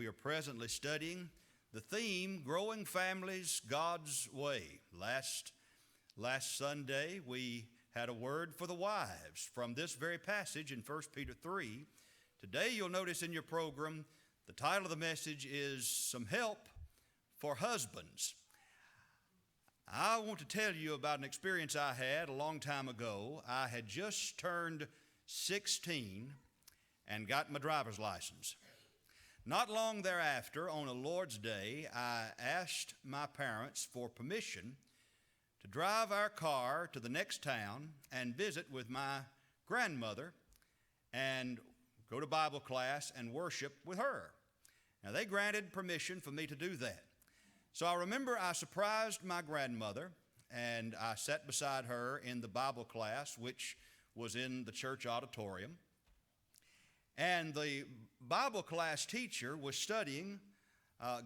are presently studying the theme, Growing Families God's Way. Last Sunday, we had a word for the wives from this very passage in 1 Peter 3. Today, you'll notice in your program, the title of the message is Some Help for Husbands. I want to tell you about an experience I had a long time ago. I had just turned 16 and got my driver's license. Not long thereafter, on a Lord's Day, I asked my parents for permission to drive our car to the next town and visit with my grandmother and go to Bible class and worship with her. Now, they granted permission for me to do that. So I remember I surprised my grandmother, and I sat beside her in the Bible class, which was in the church auditorium. And the Bible class teacher was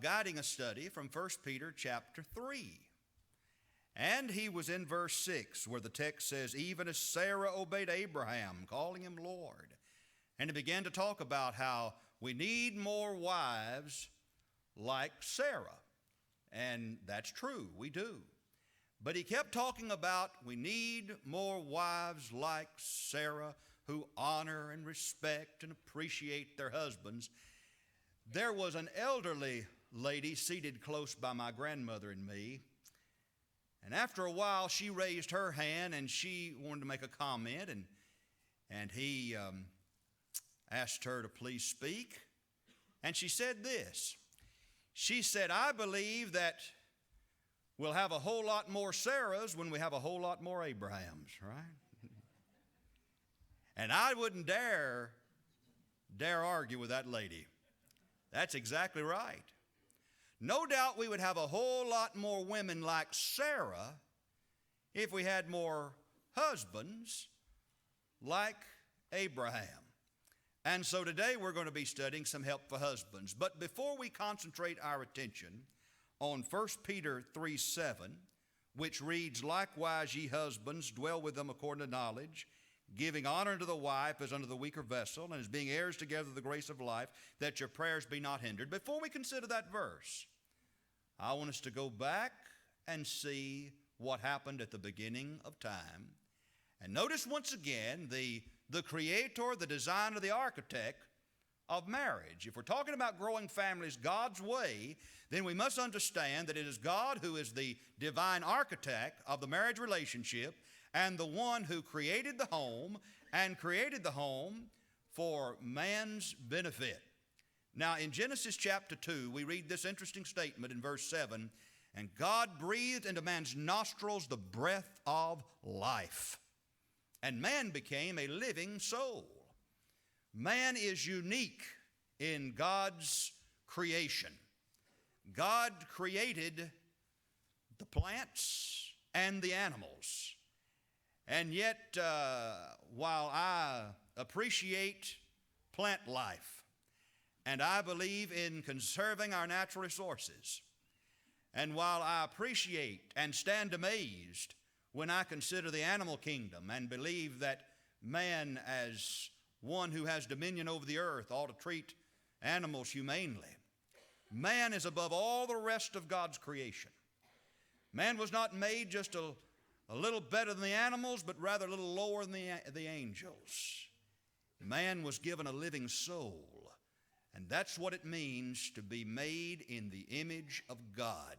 guiding a study from 1 Peter chapter 3. And he was in verse 6, where the text says, even as Sarah obeyed Abraham, calling him Lord. And he began to talk about how we need more wives like Sarah. And that's true, we do. But he kept talking about we need more wives like Sarah who honor and respect and appreciate their husbands. There was an elderly lady seated close by my grandmother and me. And after a while, she raised her hand and she wanted to make a comment. And he asked her to please speak. And she said this. She said, I believe that we'll have a whole lot more Sarahs when we have a whole lot more Abrahams, right? And I wouldn't dare argue with that lady. That's exactly right. No doubt we would have a whole lot more women like Sarah if we had more husbands like Abraham. And so today we're going to be studying some help for husbands. But before we concentrate our attention on 1 Peter 3:7, which reads, likewise ye husbands, dwell with them according to knowledge, giving honor unto the wife as unto the weaker vessel, and as being heirs together of the grace of life, that your prayers be not hindered. Before we consider that verse, I want us to go back and see what happened at the beginning of time. And notice once again the creator, the designer, the architect of marriage. If we're talking about growing families God's way, then we must understand that it is God who is the divine architect of the marriage relationship and the one who created the home and created the home for man's benefit. Now, in Genesis chapter 2, we read this interesting statement in verse 7, and God breathed into man's nostrils the breath of life, and man became a living soul. Man is unique in God's creation. God created the plants and the animals. And yet, while I appreciate plant life, and I believe in conserving our natural resources, and while I appreciate and stand amazed when I consider the animal kingdom and believe that man, as one who has dominion over the earth, ought to treat animals humanely, man is above all the rest of God's creation. Man was not made just a little better than the animals, but rather a little lower than the angels. Man was given a living soul, and that's what it means to be made in the image of God.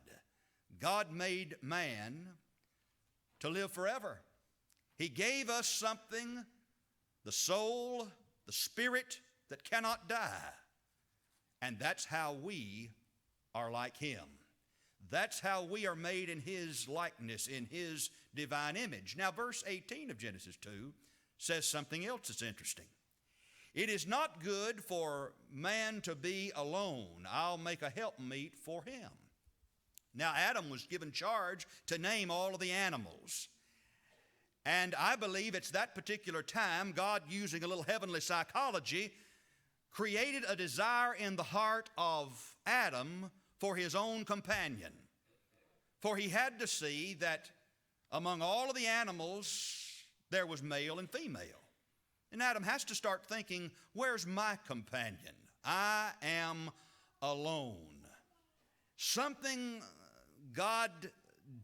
God made man to live forever. He gave us something, the soul, the spirit that cannot die, and that's how we are like Him. That's how we are made in His likeness, in His divine image. Now, verse 18 of Genesis 2 says something else that's interesting. It is not good for man to be alone. I'll make a helpmeet for him. Now, Adam was given charge to name all of the animals. And I believe it's that particular time, God, using a little heavenly psychology, created a desire in the heart of Adam for his own companion. For he had to see that among all of the animals, there was male and female. And Adam has to start thinking, where's my companion? I am alone. Something God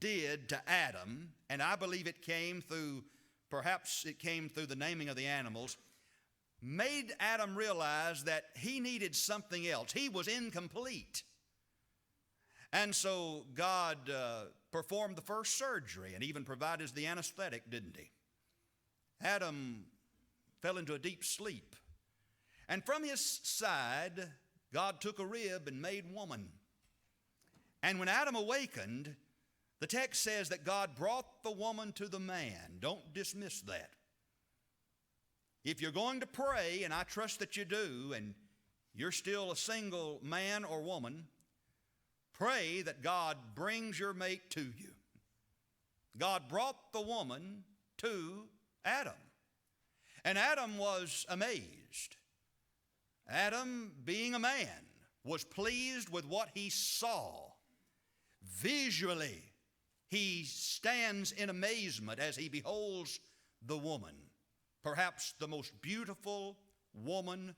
did to Adam, and I believe it came through, perhaps it came through the naming of the animals, made Adam realize that he needed something else. He was incomplete. And so God performed the first surgery and even provided the anesthetic, didn't he? Adam fell into a deep sleep. And from his side, God took a rib and made woman. And when Adam awakened, the text says that God brought the woman to the man. Don't dismiss that. If you're going to pray, and I trust that you do, and you're still a single man or woman, pray that God brings your mate to you. God brought the woman to Adam. And Adam was amazed. Adam, being a man, was pleased with what he saw. Visually, he stands in amazement as he beholds the woman, perhaps the most beautiful woman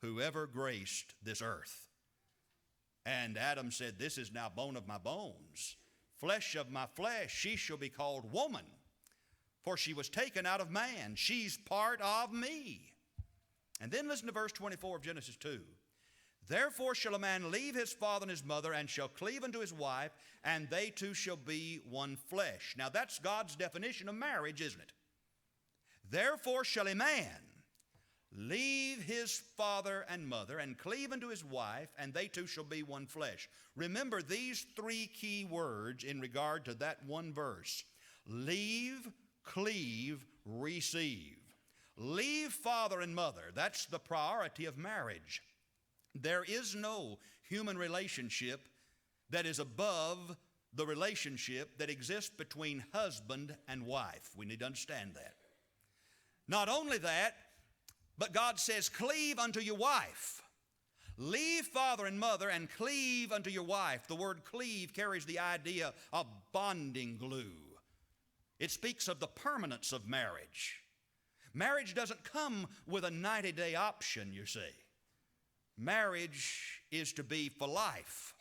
who ever graced this earth. And Adam said, "This is now bone of my bones, flesh of my flesh. She shall be called woman, for she was taken out of man. She's part of me." And then listen to verse 24 of Genesis 2. "Therefore shall a man leave his father and his mother, and shall cleave unto his wife, and they two shall be one flesh." Now that's God's definition of marriage, isn't it? "Therefore shall a man leave his father and mother, and cleave unto his wife, and they two shall be one flesh." Remember these three key words in regard to that one verse. Leave, cleave, receive. Leave father and mother. That's the priority of marriage. There is no human relationship that is above the relationship that exists between husband and wife. We need to understand that. Not only that, but God says, cleave unto your wife. Leave father and mother and cleave unto your wife. The word cleave carries the idea of bonding glue. It speaks of the permanence of marriage. Marriage doesn't come with a 90-day option, you see. Marriage is to be for life.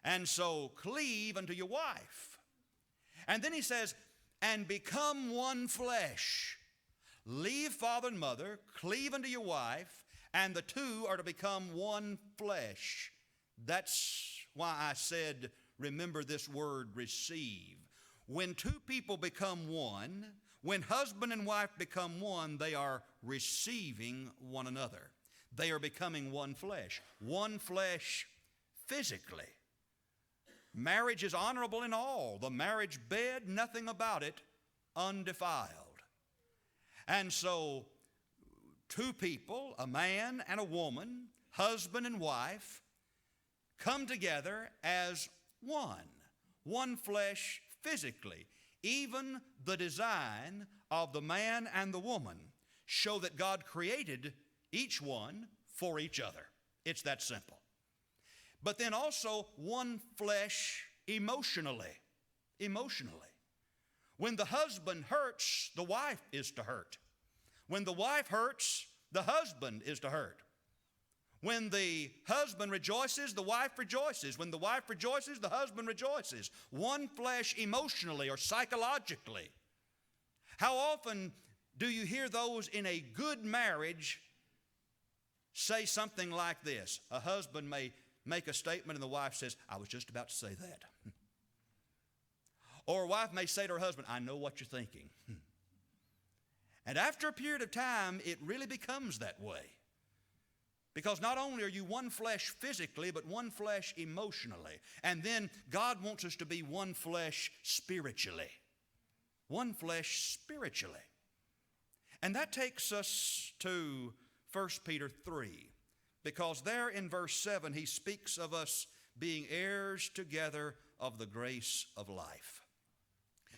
And so cleave unto your wife. And then he says, and become one flesh. Leave father and mother, cleave unto your wife, and the two are to become one flesh. That's why I said, remember this word, receive. When two people become one, when husband and wife become one, they are receiving one another. They are becoming one flesh physically. Marriage is honorable in all. The marriage bed, nothing about it undefiled. And so, two people, a man and a woman, husband and wife, come together as one flesh physically. Even the design of the man and the woman show that God created each one for each other. It's that simple. But then also one flesh emotionally. When the husband hurts, the wife is to hurt. When the wife hurts, the husband is to hurt. When the husband rejoices, the wife rejoices. When the wife rejoices, the husband rejoices. One flesh emotionally or psychologically. How often do you hear those in a good marriage say something like this? A husband may make a statement and the wife says, I was just about to say that. Or a wife may say to her husband, I know what you're thinking. And after a period of time, it really becomes that way. Because not only are you one flesh physically, but one flesh emotionally. And then God wants us to be one flesh spiritually. One flesh spiritually. And that takes us to 1 Peter 3. Because there in verse 7, he speaks of us being heirs together of the grace of life.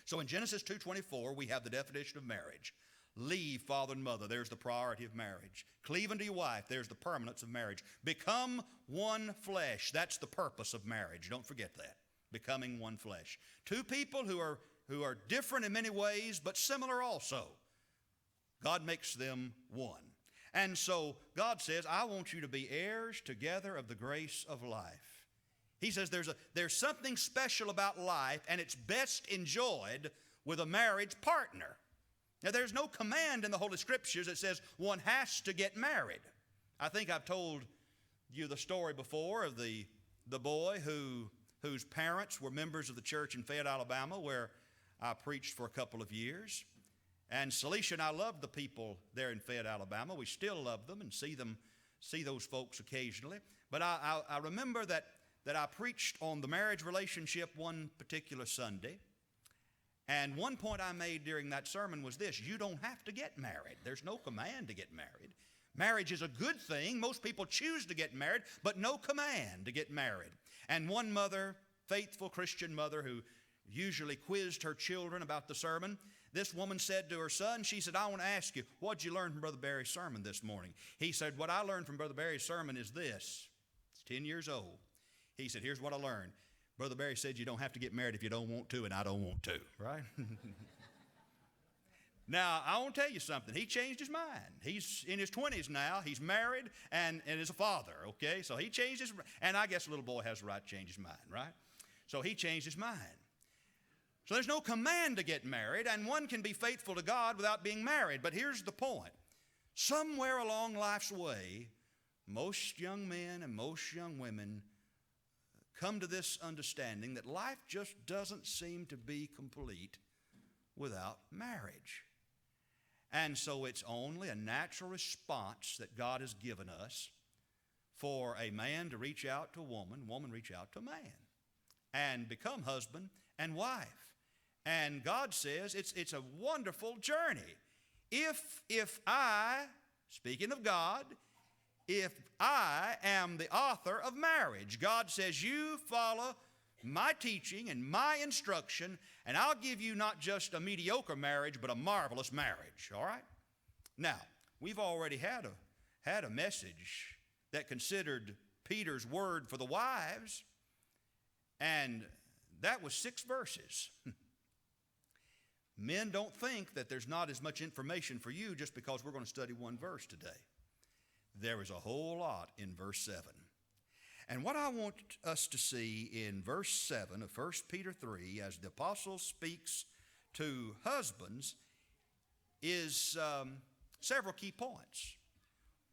So in Genesis 2:24, we have the definition of marriage. Leave father and mother, there's the priority of marriage. Cleave unto your wife, there's the permanence of marriage. Become one flesh, that's the purpose of marriage. Don't forget that. Becoming one flesh. Two people who are different in many ways, but similar also. God makes them one. And so God says, I want you to be heirs together of the grace of life. He says there's something special about life, and it's best enjoyed with a marriage partner. Now, there's no command in the Holy Scriptures that says one has to get married. I think I've told you the story before of the boy whose parents were members of the church in Fayette, Alabama, where I preached for a couple of years. And Celicia and I loved the people there in Fayette, Alabama. We still love them and see those folks occasionally. But I remember that I preached on the marriage relationship one particular Sunday. And one point I made during that sermon was this: you don't have to get married. There's no command to get married. Marriage is a good thing. Most people choose to get married, but no command to get married. And one mother, faithful Christian mother who usually quizzed her children about the sermon, this woman said to her son, she said, I want to ask you, what'd you learn from Brother Barry's sermon this morning? He said, what I learned from Brother Barry's sermon is this. It's 10 years old. He said, here's what I learned. Brother Barry said you don't have to get married if you don't want to, and I don't want to, right? Now, I want to tell you something. He changed his mind. He's in his 20s now. He's married and is a father, okay? So he changed his, and I guess a little boy has the right to change his mind, right? So he changed his mind. So there's no command to get married, and one can be faithful to God without being married. But here's the point. Somewhere along life's way, most young men and most young women come to this understanding that life just doesn't seem to be complete without marriage. And so it's only a natural response that God has given us for a man to reach out to a woman reach out to a man, and become husband and wife. And God says it's a wonderful journey. If I, speaking of God, if I am the author of marriage, God says you follow my teaching and my instruction, and I'll give you not just a mediocre marriage, but a marvelous marriage, all right? Now, we've already had a message that considered Peter's word for the wives, and that was 6 verses. Men, don't think that there's not as much information for you just because we're going to study one verse today. There is a whole lot in verse 7. And what I want us to see in verse 7 of 1 Peter 3, as the apostle speaks to husbands, is several key points.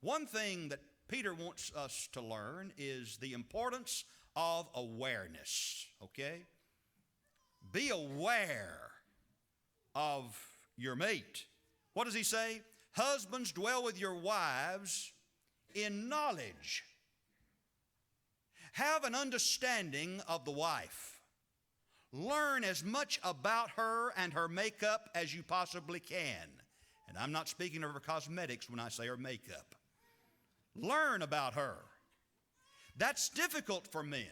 One thing that Peter wants us to learn is the importance of awareness, okay? Be aware of your mate. What does he say? Husbands, dwell with your wives in knowledge. Have an understanding of the wife. Learn as much about her and her makeup as you possibly can. And I'm not speaking of her cosmetics when I say her makeup. Learn about her. That's difficult for men.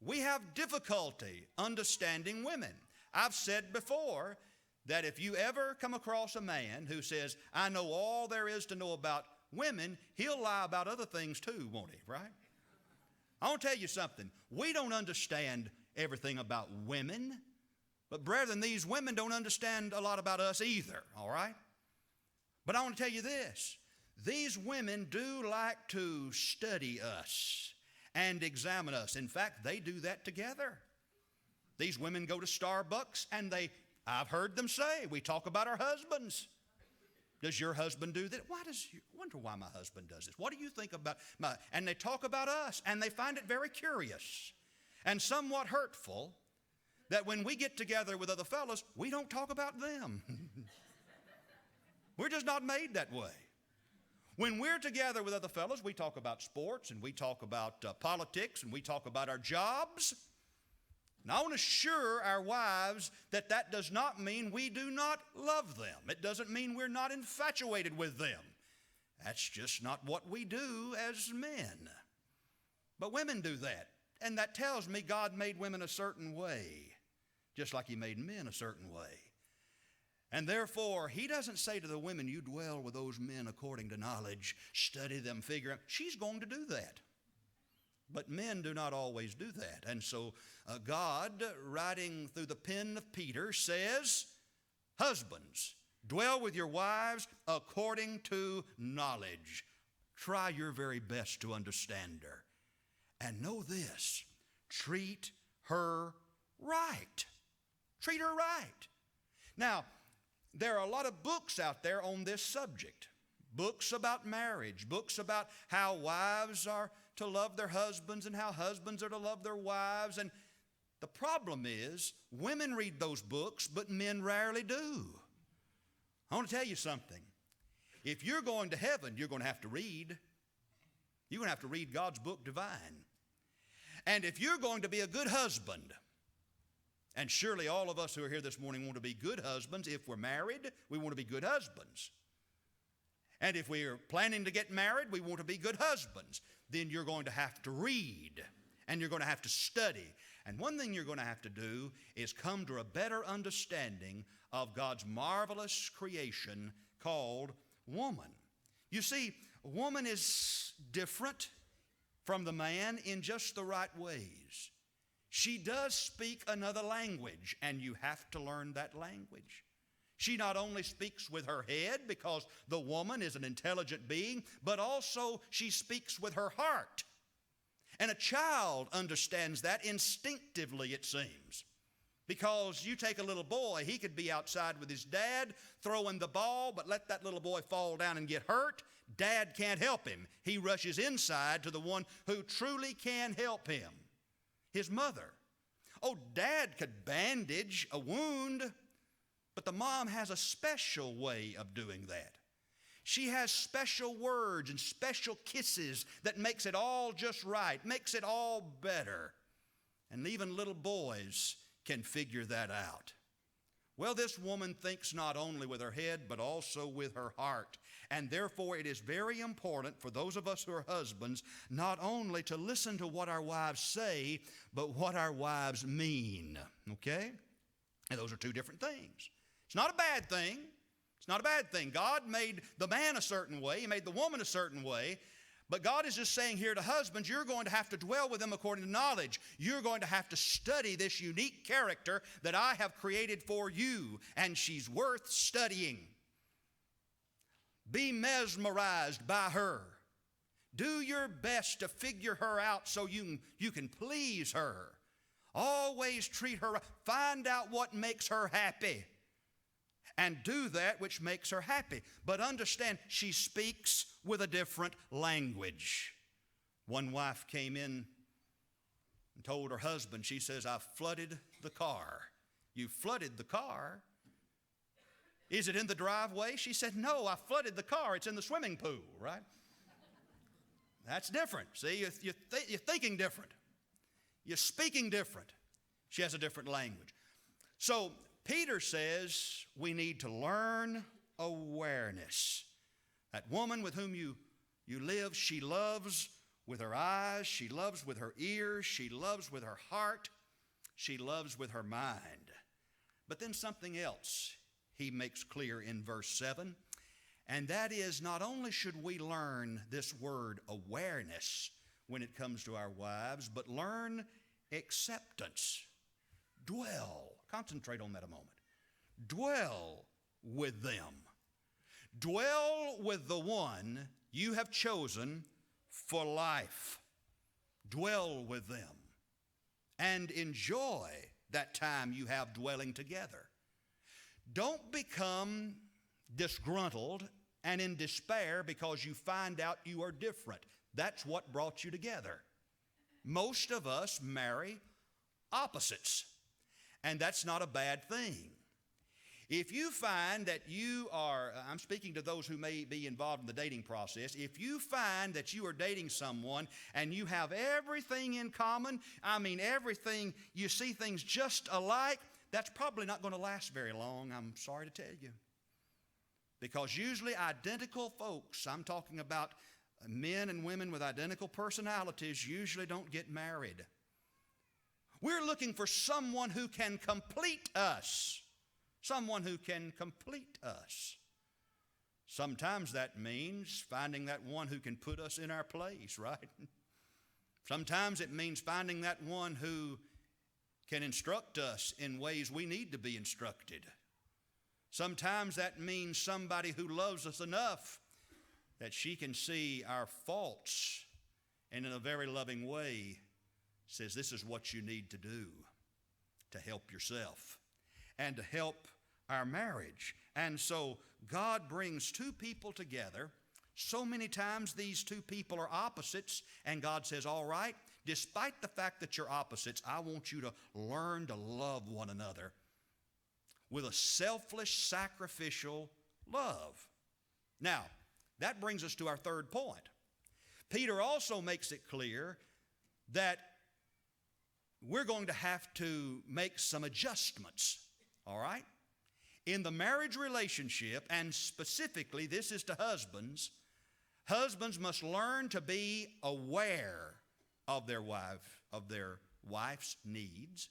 We have difficulty understanding women. I've said before that if you ever come across a man who says, I know all there is to know about women, he'll lie about other things too, won't he, right? I want to tell you something. We don't understand everything about women, but brethren, these women don't understand a lot about us either, all right? But I want to tell you this. These women do like to study us and examine us. In fact, they do that together. These women go to Starbucks and I've heard them say, we talk about our husbands. Does your husband do that? Wonder why my husband does this. What do you think about and they talk about us, and they find it very curious and somewhat hurtful that when we get together with other fellas, we don't talk about them. We're just not made that way. When we're together with other fellas, we talk about sports, and we talk about politics, and we talk about our jobs. And I want to assure our wives that that does not mean we do not love them. It doesn't mean we're not infatuated with them. That's just not what we do as men. But women do that. And that tells me God made women a certain way, just like He made men a certain way. And therefore, He doesn't say to the women, you dwell with those men according to knowledge, study them, figure out. She's going to do that. But men do not always do that. And so God, writing through the pen of Peter, says, husbands, Dwell with your wives according to knowledge. Try your very best to understand her. And know this, treat her right. Treat her right. Now, there are a lot of books out there on this subject. Books about marriage, books about how wives are to love their husbands and how husbands are to love their wives. And the problem is, women read those books, but men rarely do. I want to tell you something. If you're going to heaven, you're going to have to read. You're going to have to read God's book divine. And if you're going to be a good husband, and surely all of us who are here this morning want to be good husbands. If we're married, we want to be good husbands. And if we are planning to get married, we want to be good husbands. Then you're going to have to read, and you're going to have to study. And one thing you're going to have to do is come to a better understanding of God's marvelous creation called woman. You see, woman is different from the man in just the right ways. She does speak another language, and you have to learn that language. She not only speaks with her head, because the woman is an intelligent being, but also she speaks with her heart. And a child understands that instinctively, it seems. Because you take a little boy, he could be outside with his dad throwing the ball, but let that little boy fall down and get hurt. Dad can't help him. He rushes inside to the one who truly can help him, his mother. Oh, Dad could bandage a wound, but the mom has a special way of doing that. She has special words and special kisses that makes it all just right, makes it all better. And even little boys can figure that out. Well, this woman thinks not only with her head, but also with her heart. And therefore, it is very important for those of us who are husbands not only to listen to what our wives say, but what our wives mean. Okay? And those are two different things. It's not a bad thing. It's not a bad thing. God made the man a certain way. He made the woman a certain way. But God is just saying here to husbands, you're going to have to dwell with them according to knowledge. You're going to have to study this unique character that I have created for you, and she's worth studying. Be mesmerized by her. Do your best to figure her out so you can please her. Always treat her right. Find out what makes her happy, and do that which makes her happy. But understand, she speaks with a different language. One wife came in and told her husband, she says, "I've flooded the car." "You flooded the car? Is it in the driveway?" She said, "No, I flooded the car. It's in the swimming pool," right? That's different. See, you're thinking different. You're speaking different. She has a different language. So Peter says we need to learn awareness. That woman with whom you live, she loves with her eyes, she loves with her ears, she loves with her heart, she loves with her mind. But then something else he makes clear in verse 7, and that is not only should we learn this word awareness when it comes to our wives, but learn acceptance. Dwell. Concentrate on that a moment. Dwell with them. Dwell with the one you have chosen for life. Dwell with them and enjoy that time you have dwelling together. Don't become disgruntled and in despair because you find out you are different. That's what brought you together. Most of us marry opposites, and that's not a bad thing. If you find that you are, I'm speaking to those who may be involved in the dating process, if you find that you are dating someone and you have everything in common, everything, you see things just alike, that's probably not going to last very long, I'm sorry to tell you. Because usually identical folks, I'm talking about men and women with identical personalities, usually don't get married. We're looking for someone who can complete us. Someone who can complete us. Sometimes that means finding that one who can put us in our place, right? Sometimes it means finding that one who can instruct us in ways we need to be instructed. Sometimes that means somebody who loves us enough that she can see our faults and in a very loving way says, this is what you need to do to help yourself and to help our marriage. And so God brings two people together. So many times these two people are opposites, and God says, all right, despite the fact that you're opposites, I want you to learn to love one another with a selfless, sacrificial love. Now, that brings us to our third point. Peter also makes it clear that we're going to have to make some adjustments, all right? In the marriage relationship, and specifically this is to husbands, husbands must learn to be aware of their wife's needs.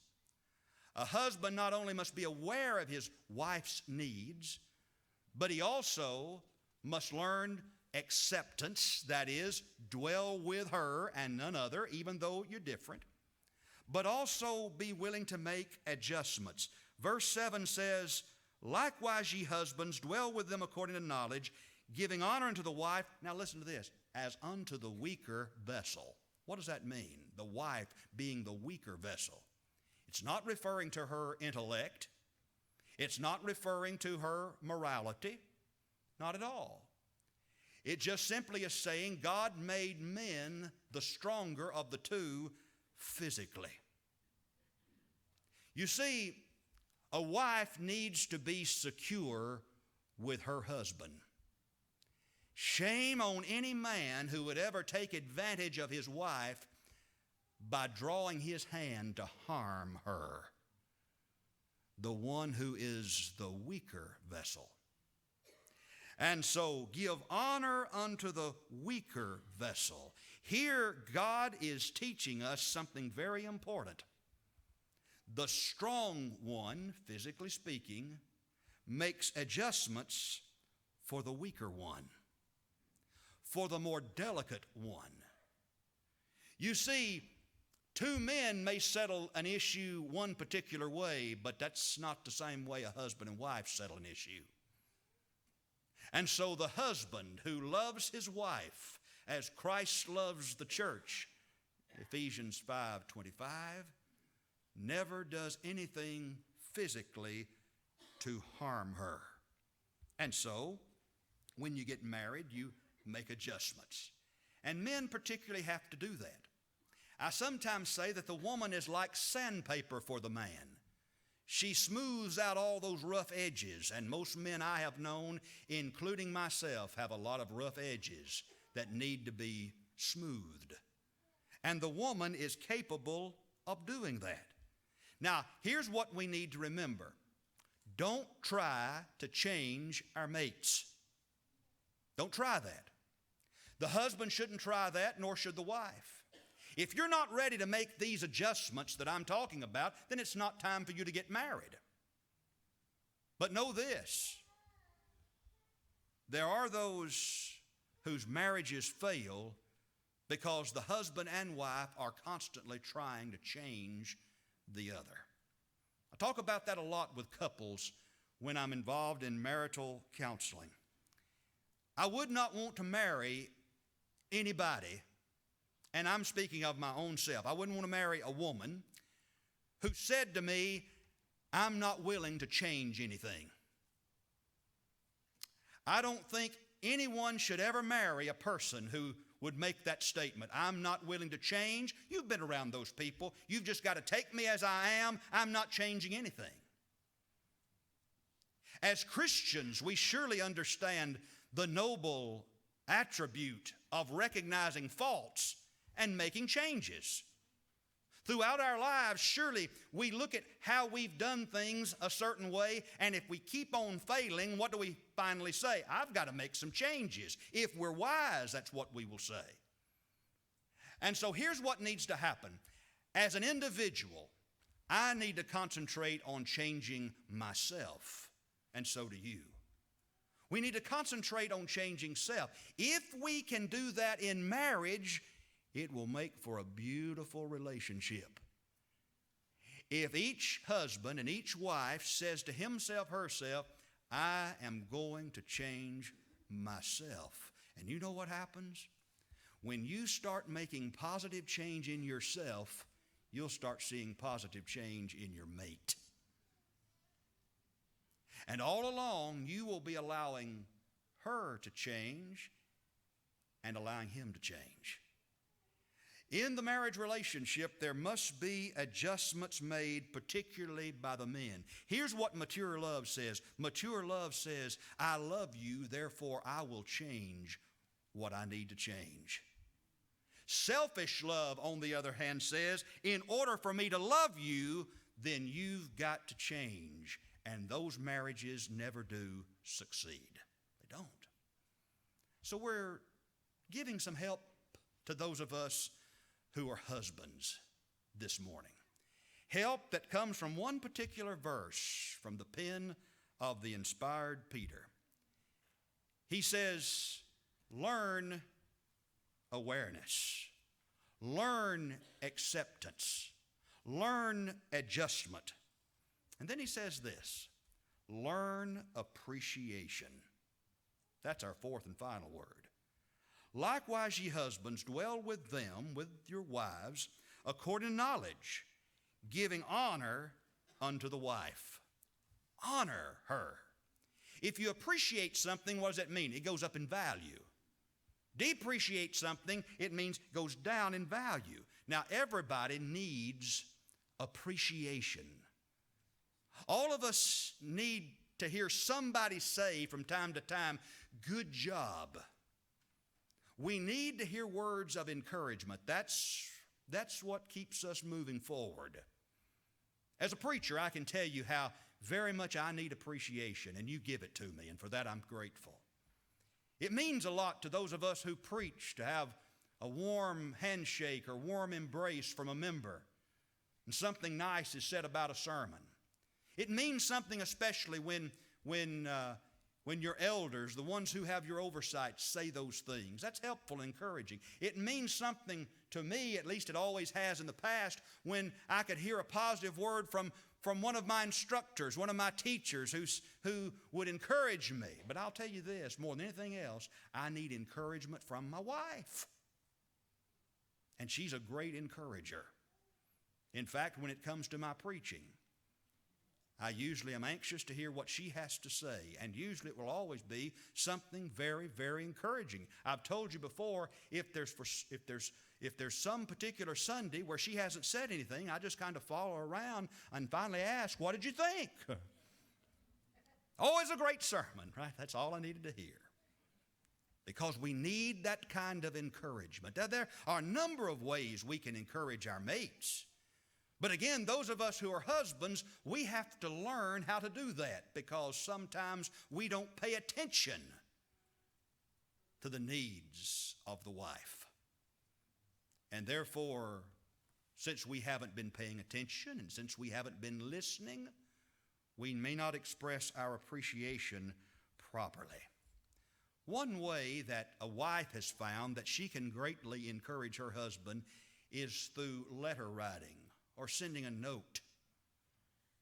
A husband not only must be aware of his wife's needs, but he also must learn acceptance, that is, dwell with her and none other, even though you're different, but also be willing to make adjustments. Verse 7 says, likewise, ye husbands, dwell with them according to knowledge, giving honor unto the wife, now listen to this, as unto the weaker vessel. What does that mean? The wife being the weaker vessel. It's not referring to her intellect. It's not referring to her morality. Not at all. It just simply is saying God made men the stronger of the two physically. You see, a wife needs to be secure with her husband. Shame on any man who would ever take advantage of his wife by drawing his hand to harm her, the one who is the weaker vessel. And so give honor unto the weaker vessel. Here God is teaching us something very important. The strong one, physically speaking, makes adjustments for the weaker one, for the more delicate one. You see, two men may settle an issue one particular way, but that's not the same way a husband and wife settle an issue. And so the husband who loves his wife as Christ loves the church, Ephesians 5:25, never does anything physically to harm her. And so, when you get married, you make adjustments. And men particularly have to do that. I sometimes say that the woman is like sandpaper for the man. She smooths out all those rough edges, and most men I have known, including myself, have a lot of rough edges that need to be smoothed. And the woman is capable of doing that. Now, here's what we need to remember. Don't try to change our mates. Don't try that. The husband shouldn't try that, nor should the wife. If you're not ready to make these adjustments that I'm talking about, then it's not time for you to get married. But know this, there are those whose marriages fail because the husband and wife are constantly trying to change the other. I talk about that a lot with couples when I'm involved in marital counseling. I would not want to marry anybody, and I'm speaking of my own self. I wouldn't want to marry a woman who said to me, I'm not willing to change anything. I don't think anyone should ever marry a person who would make that statement. I'm not willing to change. You've been around those people. You've just got to take me as I am. I'm not changing anything. As Christians, we surely understand the noble attribute of recognizing faults and making changes. Throughout our lives, surely we look at how we've done things a certain way, and if we keep on failing, what do we finally say? I've got to make some changes. If we're wise, that's what we will say. And so here's what needs to happen. As an individual, I need to concentrate on changing myself, and so do you. We need to concentrate on changing self. If we can do that in marriage, it will make for a beautiful relationship. If each husband and each wife says to himself, herself, I am going to change myself. And you know what happens? When you start making positive change in yourself, you'll start seeing positive change in your mate. And all along, you will be allowing her to change and allowing him to change. In the marriage relationship, there must be adjustments made, particularly by the men. Here's what mature love says. Mature love says, I love you, therefore I will change what I need to change. Selfish love, on the other hand, says, in order for me to love you, then you've got to change. And those marriages never do succeed. They don't. So we're giving some help to those of us who are husbands this morning. Help that comes from one particular verse from the pen of the inspired Peter. He says, learn awareness, learn acceptance, learn adjustment. And then he says this, learn appreciation. That's our fourth and final word. Likewise, ye husbands, dwell with them, with your wives, according to knowledge, giving honor unto the wife. Honor her. If you appreciate something, what does that mean? It goes up in value. Depreciate something, it means it goes down in value. Now, everybody needs appreciation. All of us need to hear somebody say from time to time, good job. We need to hear words of encouragement. That's what keeps us moving forward. As a preacher, I can tell you how very much I need appreciation, and you give it to me, and for that I'm grateful. It means a lot to those of us who preach to have a warm handshake or warm embrace from a member, and something nice is said about a sermon. It means something especially when your elders, the ones who have your oversight, say those things. That's helpful and encouraging. It means something to me, at least it always has in the past, when I could hear a positive word from one of my instructors, one of my teachers who would encourage me. But I'll tell you this, more than anything else, I need encouragement from my wife. And she's a great encourager. In fact, when it comes to my preaching, I usually am anxious to hear what she has to say, and usually it will always be something very, very encouraging. I've told you before, if there's some particular Sunday where she hasn't said anything, I just kind of follow her around and finally ask, what did you think? Oh, it's a great sermon, right? That's all I needed to hear. Because we need that kind of encouragement. Now, there are a number of ways we can encourage our mates. But again, those of us who are husbands, we have to learn how to do that because sometimes we don't pay attention to the needs of the wife. And therefore, since we haven't been paying attention and since we haven't been listening, we may not express our appreciation properly. One way that a wife has found that she can greatly encourage her husband is through letter writing or sending a note.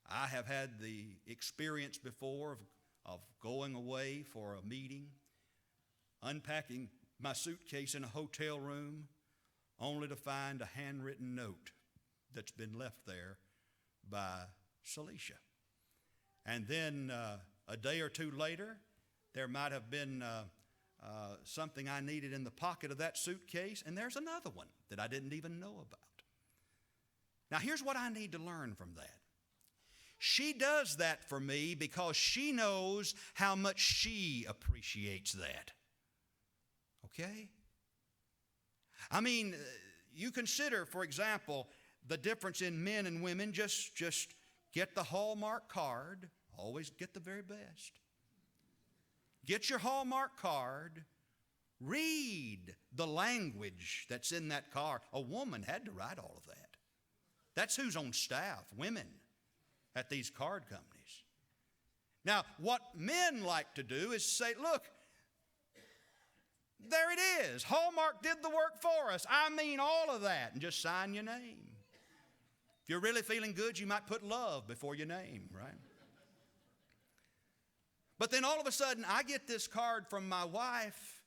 I have had the experience before of going away for a meeting, unpacking my suitcase in a hotel room, only to find a handwritten note that's been left there by Celicia. And then a day or two later, there might have been something I needed in the pocket of that suitcase, and there's another one that I didn't even know about. Now, here's what I need to learn from that. She does that for me because she knows how much she appreciates that. Okay? I mean, you consider, for example, the difference in men and women. Just get the Hallmark card. Always get the very best. Get your Hallmark card. Read the language that's in that card. A woman had to write all of that. That's who's on staff, women, at these card companies. Now, what men like to do is say, look, there it is. Hallmark did the work for us. I mean all of that. And just sign your name. If you're really feeling good, you might put love before your name, right? But then all of a sudden, I get this card from my wife,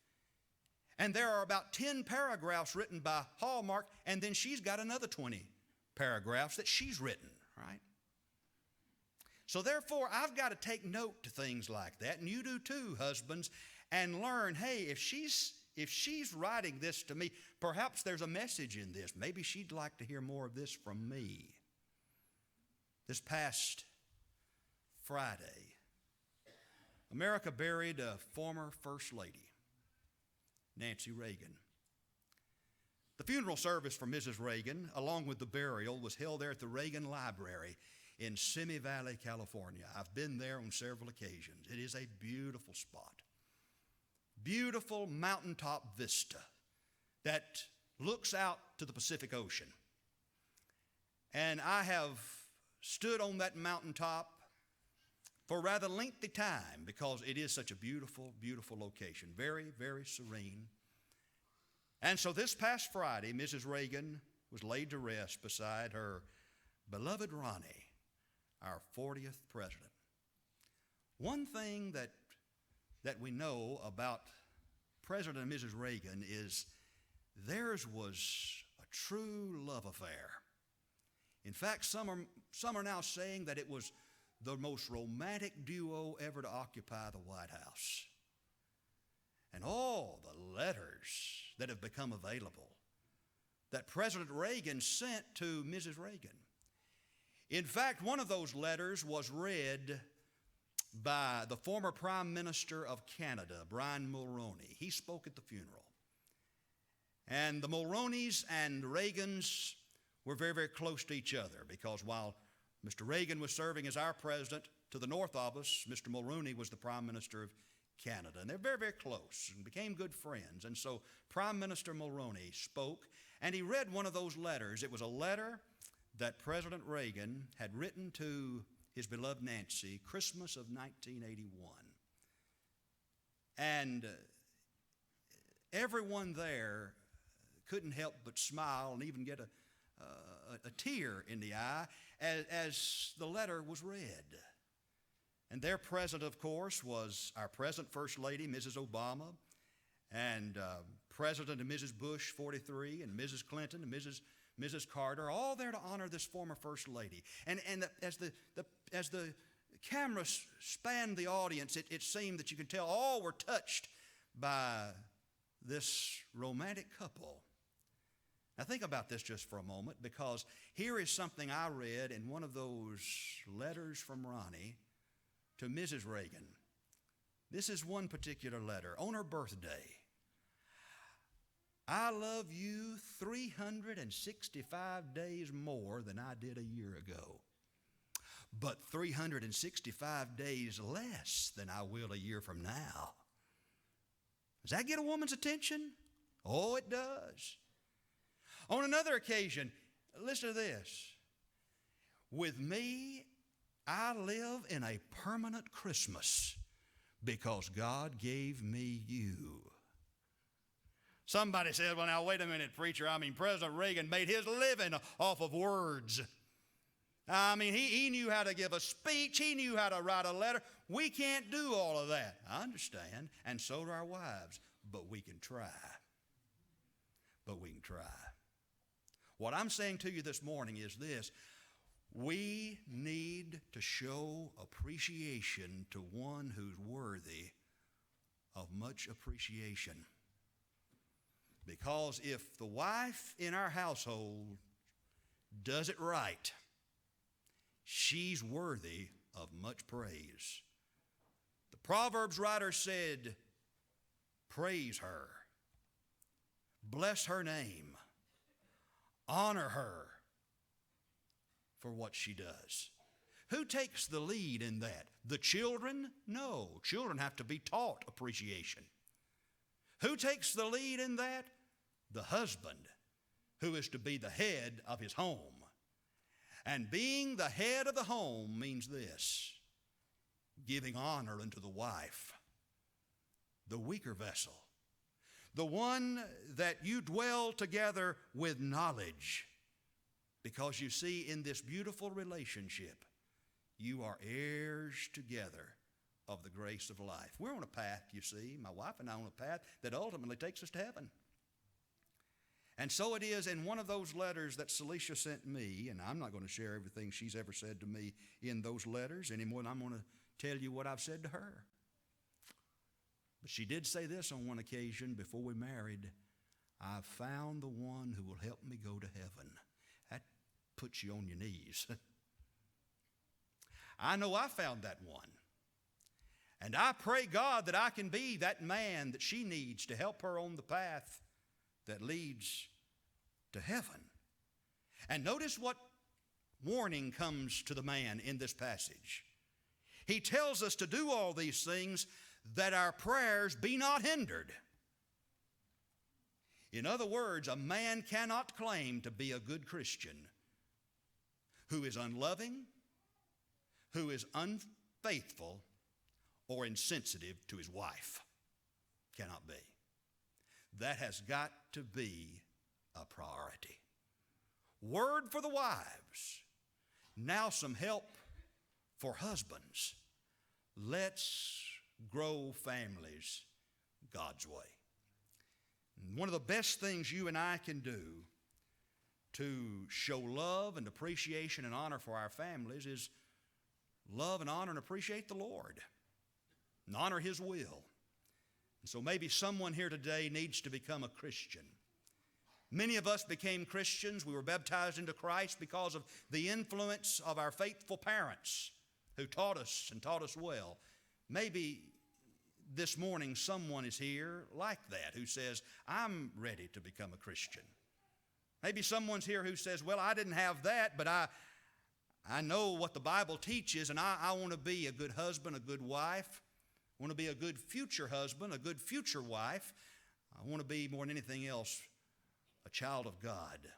and there are about 10 paragraphs written by Hallmark, and then she's got another 20 paragraphs that she's written, right? So therefore, I've got to take note to things like that, and you do too, husbands, and learn, hey, if she's writing this to me, perhaps there's a message in this. Maybe she'd like to hear more of this from me. This past Friday, America buried a former First Lady, Nancy Reagan. The funeral service for Mrs. Reagan, along with the burial, was held there at the Reagan Library in Simi Valley, California. I've been there on several occasions. It is a beautiful spot. Beautiful mountaintop vista that looks out to the Pacific Ocean. And I have stood on that mountaintop for a rather lengthy time because it is such a beautiful, beautiful location. Very, very serene. And so this past Friday, Mrs. Reagan was laid to rest beside her beloved Ronnie, our 40th president. One thing that we know about President and Mrs. Reagan is theirs was a true love affair. In fact, some are now saying that it was the most romantic duo ever to occupy the White House. And all the letters that have become available that President Reagan sent to Mrs. Reagan. In fact, one of those letters was read by the former Prime Minister of Canada, Brian Mulroney. He spoke at the funeral. And the Mulroneys and Reagans were very, very close to each other because while Mr. Reagan was serving as our president, to the north of us, Mr. Mulroney was the Prime Minister of Canada. And they're very, very close and became good friends. And so Prime Minister Mulroney spoke, and he read one of those letters. It was a letter that President Reagan had written to his beloved Nancy, Christmas of 1981. And everyone there couldn't help but smile and even get a tear in the eye as the letter was read. And their present, of course, was our present First Lady, Mrs. Obama, and President and Mrs. Bush, 43, and Mrs. Clinton and Mrs. Carter, all there to honor this former First Lady. And as the cameras spanned the audience, it seemed that you could tell all were touched by this romantic couple. Now think about this just for a moment, because here is something I read in one of those letters from Ronnie to Mrs. Reagan. This is one particular letter. On her birthday, I love you 365 days more than I did a year ago, but 365 days less than I will a year from now. Does that get a woman's attention? Oh, it does. On another occasion, listen to this. With me, I live in a permanent Christmas because God gave me you. Somebody said, well, now, wait a minute, preacher. I mean, President Reagan made his living off of words. I mean, he knew how to give a speech. He knew how to write a letter. We can't do all of that. I understand, and so do our wives, but we can try. But we can try. What I'm saying to you this morning is this. We need to show appreciation to one who's worthy of much appreciation. Because if the wife in our household does it right, she's worthy of much praise. The Proverbs writer said, praise her, bless her name, honor her for what she does. Who takes the lead in that? The children? No. Children have to be taught appreciation. Who takes the lead in that? The husband, who is to be the head of his home. And being the head of the home means this: giving honor unto the wife, the weaker vessel, the one that you dwell together with knowledge. Because you see, in this beautiful relationship, you are heirs together of the grace of life. We're on a path, you see, my wife and I, on a path that ultimately takes us to heaven. And so it is in one of those letters that Celicia sent me, and I'm not going to share everything she's ever said to me in those letters any more than I'm going to tell you what I've said to her. But she did say this on one occasion before we married: "I've found the one who will help me go to heaven." That puts you on your knees. I know I found that one. And I pray God that I can be that man that she needs to help her on the path that leads to heaven. And notice what warning comes to the man in this passage. He tells us to do all these things that our prayers be not hindered. In other words, a man cannot claim to be a good Christian who is unloving, who is unfaithful, or insensitive to his wife. Cannot be. That has got to be a priority. Word for the wives. Now some help for husbands. Let's grow families God's way. And one of the best things you and I can do to show love and appreciation and honor for our families is love and honor and appreciate the Lord and honor His will. And so maybe someone here today needs to become a Christian. Many of us became Christians. We were baptized into Christ because of the influence of our faithful parents who taught us and taught us well. Maybe this morning someone is here like that who says, "I'm ready to become a Christian." Maybe someone's here who says, "Well, I didn't have that, but I know what the Bible teaches, and I want to be a good husband, a good wife. I want to be a good future husband, a good future wife. I want to be, more than anything else, a child of God.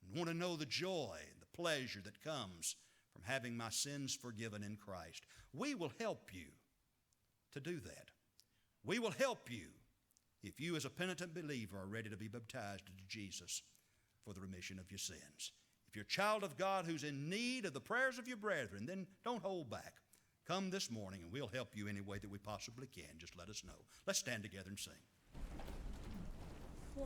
I want to know the joy, the pleasure that comes from having my sins forgiven in Christ." We will help you to do that. We will help you if you as a penitent believer are ready to be baptized into Jesus for the remission of your sins. If you're a child of God who's in need of the prayers of your brethren, then don't hold back. Come this morning and we'll help you any way that we possibly can. Just let us know. Let's stand together and sing.